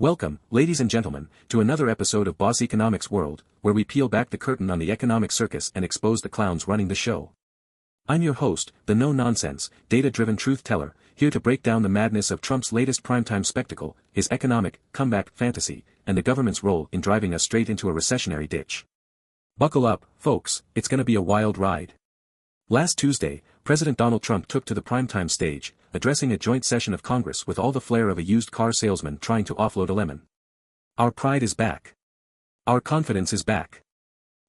Welcome, ladies and gentlemen, to another episode of Boss Economics World, where we peel back the curtain on the economic circus and expose the clowns running the show. I'm your host, the no-nonsense, data-driven truth-teller, here to break down the madness of Trump's latest primetime spectacle, his economic comeback fantasy, and the government's role in driving us straight into a recessionary ditch. Buckle up, folks, it's gonna be a wild ride. Last Tuesday, President Donald Trump took to the primetime stage, addressing a joint session of Congress with all the flair of a used car salesman trying to offload a lemon. Our pride is back. Our confidence is back.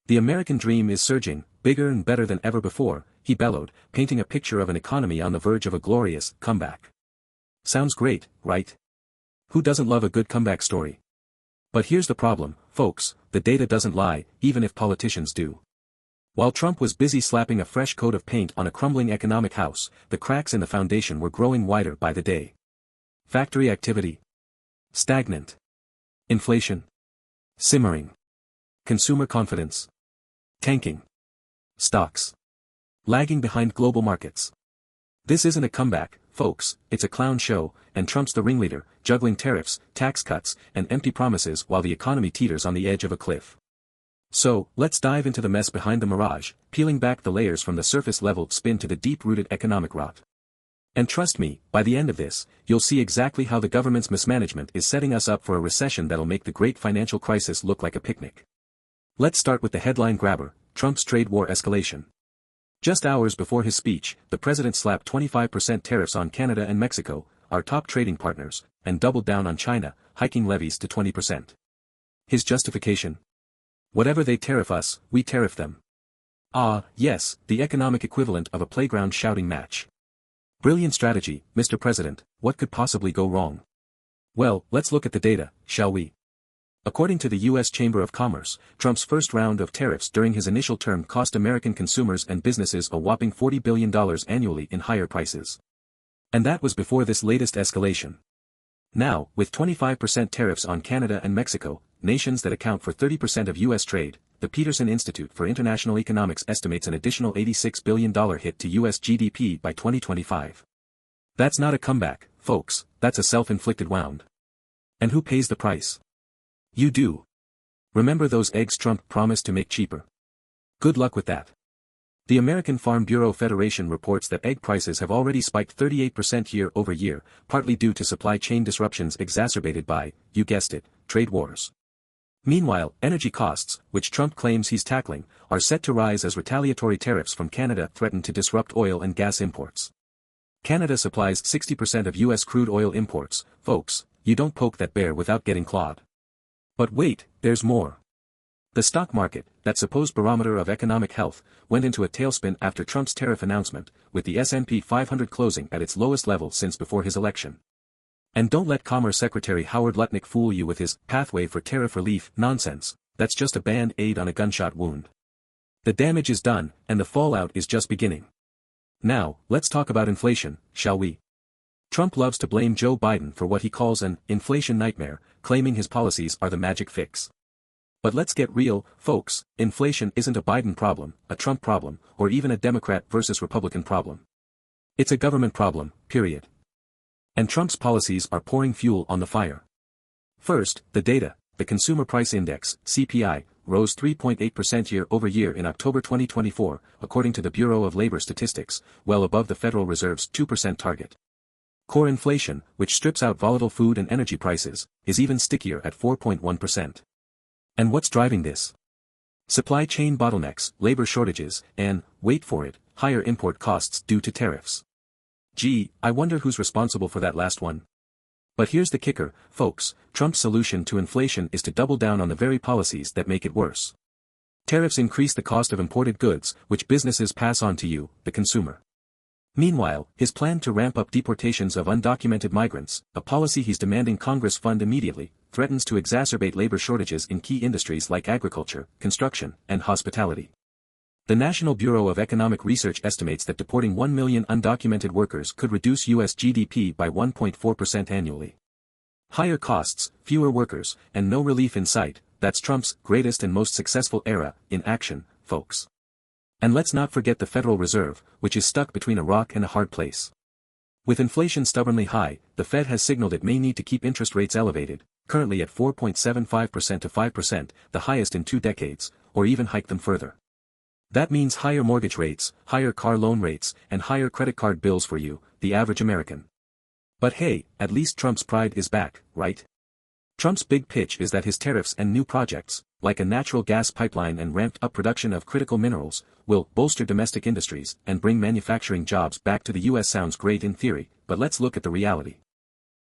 The American dream is surging, bigger and better than ever before, he bellowed, painting a picture of an economy on the verge of a glorious comeback. Sounds great, right? Who doesn't love a good comeback story? But here's the problem, folks, the data doesn't lie, even if politicians do. While Trump was busy slapping a fresh coat of paint on a crumbling economic house, the cracks in the foundation were growing wider by the day. Factory activity stagnant. Inflation simmering. Consumer confidence tanking. Stocks lagging behind global markets. This isn't a comeback, folks, it's a clown show, and Trump's the ringleader, juggling tariffs, tax cuts, and empty promises while the economy teeters on the edge of a cliff. So, let's dive into the mess behind the mirage, peeling back the layers from the surface-level spin to the deep-rooted economic rot. And trust me, by the end of this, you'll see exactly how the government's mismanagement is setting us up for a recession that'll make the great financial crisis look like a picnic. Let's start with the headline grabber, Trump's trade war escalation. Just hours before his speech, the president slapped 25% tariffs on Canada and Mexico, our top trading partners, and doubled down on China, hiking levies to 20%. His justification? Whatever they tariff us, we tariff them. Ah, yes, the economic equivalent of a playground shouting match. Brilliant strategy, Mr. President, what could possibly go wrong? Well, let's look at the data, shall we? According to the U.S. Chamber of Commerce, Trump's first round of tariffs during his initial term cost American consumers and businesses a whopping $40 billion annually in higher prices. And that was before this latest escalation. Now, with 25% tariffs on Canada and Mexico, nations that account for 30% of U.S. trade, the Peterson Institute for International Economics estimates an additional $86 billion hit to U.S. GDP by 2025. That's not a comeback, folks, that's a self-inflicted wound. And who pays the price? You do. Remember those eggs Trump promised to make cheaper? Good luck with that. The American Farm Bureau Federation reports that egg prices have already spiked 38% year-over-year, partly due to supply chain disruptions exacerbated by, you guessed it, trade wars. Meanwhile, energy costs, which Trump claims he's tackling, are set to rise as retaliatory tariffs from Canada threaten to disrupt oil and gas imports. Canada supplies 60% of U.S. crude oil imports, folks, you don't poke that bear without getting clawed. But wait, there's more. The stock market, that supposed barometer of economic health, went into a tailspin after Trump's tariff announcement, with the S&P 500 closing at its lowest level since before his election. And don't let Commerce Secretary Howard Lutnick fool you with his pathway for tariff relief nonsense, that's just a band-aid on a gunshot wound. The damage is done, and the fallout is just beginning. Now, let's talk about inflation, shall we? Trump loves to blame Joe Biden for what he calls an inflation nightmare, claiming his policies are the magic fix. But let's get real, folks, inflation isn't a Biden problem, a Trump problem, or even a Democrat versus Republican problem. It's a government problem, period. And Trump's policies are pouring fuel on the fire. First, the data, the Consumer Price Index, CPI, rose 3.8% year-over-year in October 2024, according to the Bureau of Labor Statistics, well above the Federal Reserve's 2% target. Core inflation, which strips out volatile food and energy prices, is even stickier at 4.1%. And what's driving this? Supply chain bottlenecks, labor shortages, and, wait for it, higher import costs due to tariffs. Gee, I wonder who's responsible for that last one. But here's the kicker, folks, Trump's solution to inflation is to double down on the very policies that make it worse. Tariffs increase the cost of imported goods, which businesses pass on to you, the consumer. Meanwhile, his plan to ramp up deportations of undocumented migrants, a policy he's demanding Congress fund immediately, threatens to exacerbate labor shortages in key industries like agriculture, construction, and hospitality. The National Bureau of Economic Research estimates that deporting 1 million undocumented workers could reduce U.S. GDP by 1.4% annually. Higher costs, fewer workers, and no relief in sight, that's Trump's greatest and most successful era, in action, folks. And let's not forget the Federal Reserve, which is stuck between a rock and a hard place. With inflation stubbornly high, the Fed has signaled it may need to keep interest rates elevated, currently at 4.75% to 5%, the highest in 2 decades, or even hike them further. That means higher mortgage rates, higher car loan rates, and higher credit card bills for you, the average American. But hey, at least Trump's pride is back, right? Trump's big pitch is that his tariffs and new projects, like a natural gas pipeline and ramped-up production of critical minerals, will bolster domestic industries and bring manufacturing jobs back to the U.S. Sounds great in theory, but let's look at the reality.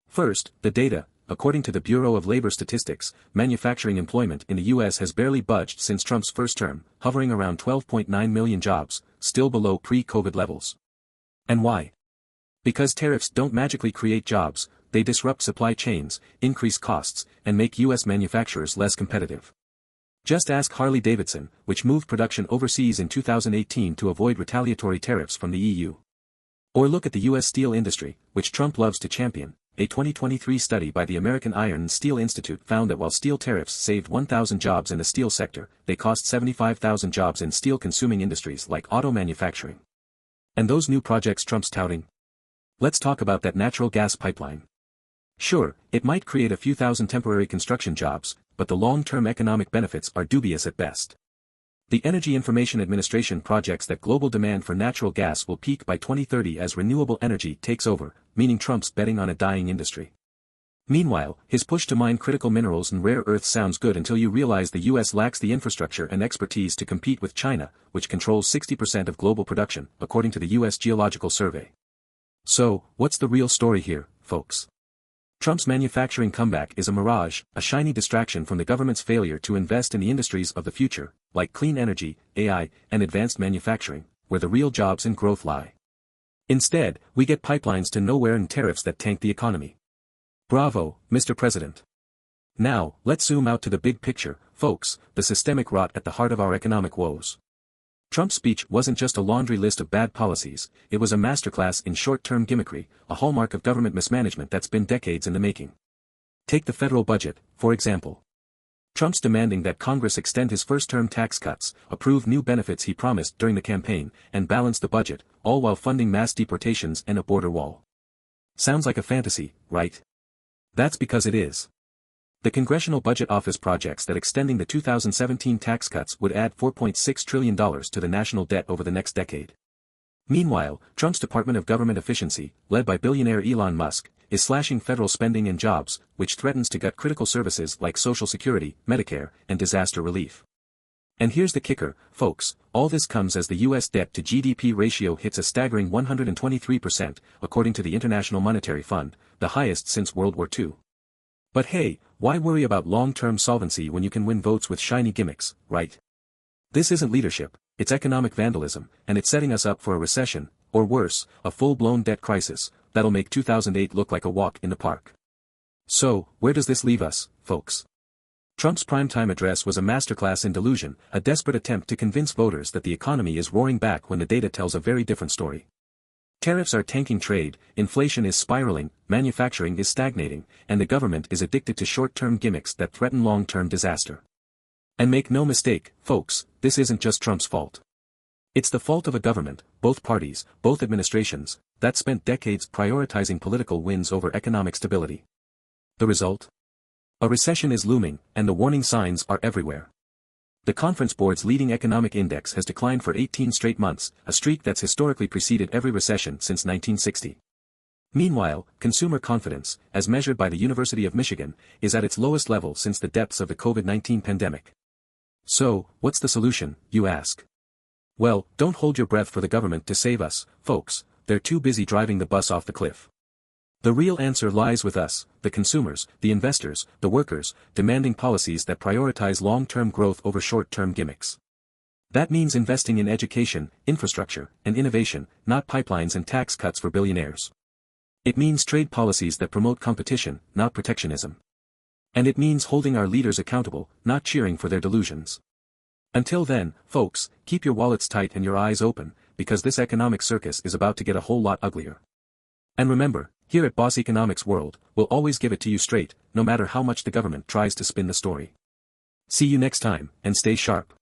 First, the data. According to the Bureau of Labor Statistics, manufacturing employment in the U.S. has barely budged since Trump's first term, hovering around 12.9 million jobs, still below pre-COVID levels. And why? Because tariffs don't magically create jobs, they disrupt supply chains, increase costs, and make U.S. manufacturers less competitive. Just ask Harley-Davidson, which moved production overseas in 2018 to avoid retaliatory tariffs from the EU. Or look at the U.S. steel industry, which Trump loves to champion. A 2023 study by the American Iron and Steel Institute found that while steel tariffs saved 1,000 jobs in the steel sector, they cost 75,000 jobs in steel-consuming industries like auto manufacturing. And those new projects Trump's touting? Let's talk about that natural gas pipeline. Sure, it might create a few thousand temporary construction jobs, but the long-term economic benefits are dubious at best. The Energy Information Administration projects that global demand for natural gas will peak by 2030 as renewable energy takes over, meaning Trump's betting on a dying industry. Meanwhile, his push to mine critical minerals and rare earths sounds good until you realize the U.S. lacks the infrastructure and expertise to compete with China, which controls 60% of global production, according to the U.S. Geological Survey. So, what's the real story here, folks? Trump's manufacturing comeback is a mirage, a shiny distraction from the government's failure to invest in the industries of the future, like clean energy, AI, and advanced manufacturing, where the real jobs and growth lie. Instead, we get pipelines to nowhere and tariffs that tank the economy. Bravo, Mr. President. Now, let's zoom out to the big picture, folks, the systemic rot at the heart of our economic woes. Trump's speech wasn't just a laundry list of bad policies, it was a masterclass in short-term gimmickry, a hallmark of government mismanagement that's been decades in the making. Take the federal budget, for example. Trump's demanding that Congress extend his first-term tax cuts, approve new benefits he promised during the campaign, and balance the budget, all while funding mass deportations and a border wall. Sounds like a fantasy, right? That's because it is. The Congressional Budget Office projects that extending the 2017 tax cuts would add $4.6 trillion to the national debt over the next decade. Meanwhile, Trump's Department of Government Efficiency, led by billionaire Elon Musk, is slashing federal spending and jobs, which threatens to gut critical services like Social Security, Medicare, and disaster relief. And here's the kicker, folks, all this comes as the U.S. debt to GDP ratio hits a staggering 123%, according to the International Monetary Fund, the highest since World War II. But hey, why worry about long-term solvency when you can win votes with shiny gimmicks, right? This isn't leadership, it's economic vandalism, and it's setting us up for a recession, or worse, a full-blown debt crisis, that'll make 2008 look like a walk in the park. So, where does this leave us, folks? Trump's primetime address was a masterclass in delusion, a desperate attempt to convince voters that the economy is roaring back when the data tells a very different story. Tariffs are tanking trade, inflation is spiraling, manufacturing is stagnating, and the government is addicted to short-term gimmicks that threaten long-term disaster. And make no mistake, folks, this isn't just Trump's fault. It's the fault of a government, both parties, both administrations, that spent decades prioritizing political wins over economic stability. The result? A recession is looming, and the warning signs are everywhere. The Conference Board's leading economic index has declined for 18 straight months, a streak that's historically preceded every recession since 1960. Meanwhile, consumer confidence, as measured by the University of Michigan, is at its lowest level since the depths of the COVID-19 pandemic. So, what's the solution, you ask? Well, don't hold your breath for the government to save us, folks, they're too busy driving the bus off the cliff. The real answer lies with us, the consumers, the investors, the workers, demanding policies that prioritize long-term growth over short-term gimmicks. That means investing in education, infrastructure, and innovation, not pipelines and tax cuts for billionaires. It means trade policies that promote competition, not protectionism. And it means holding our leaders accountable, not cheering for their delusions. Until then, folks, keep your wallets tight and your eyes open, because this economic circus is about to get a whole lot uglier. And remember, here at Boss Economics World, we'll always give it to you straight, no matter how much the government tries to spin the story. See you next time, and stay sharp.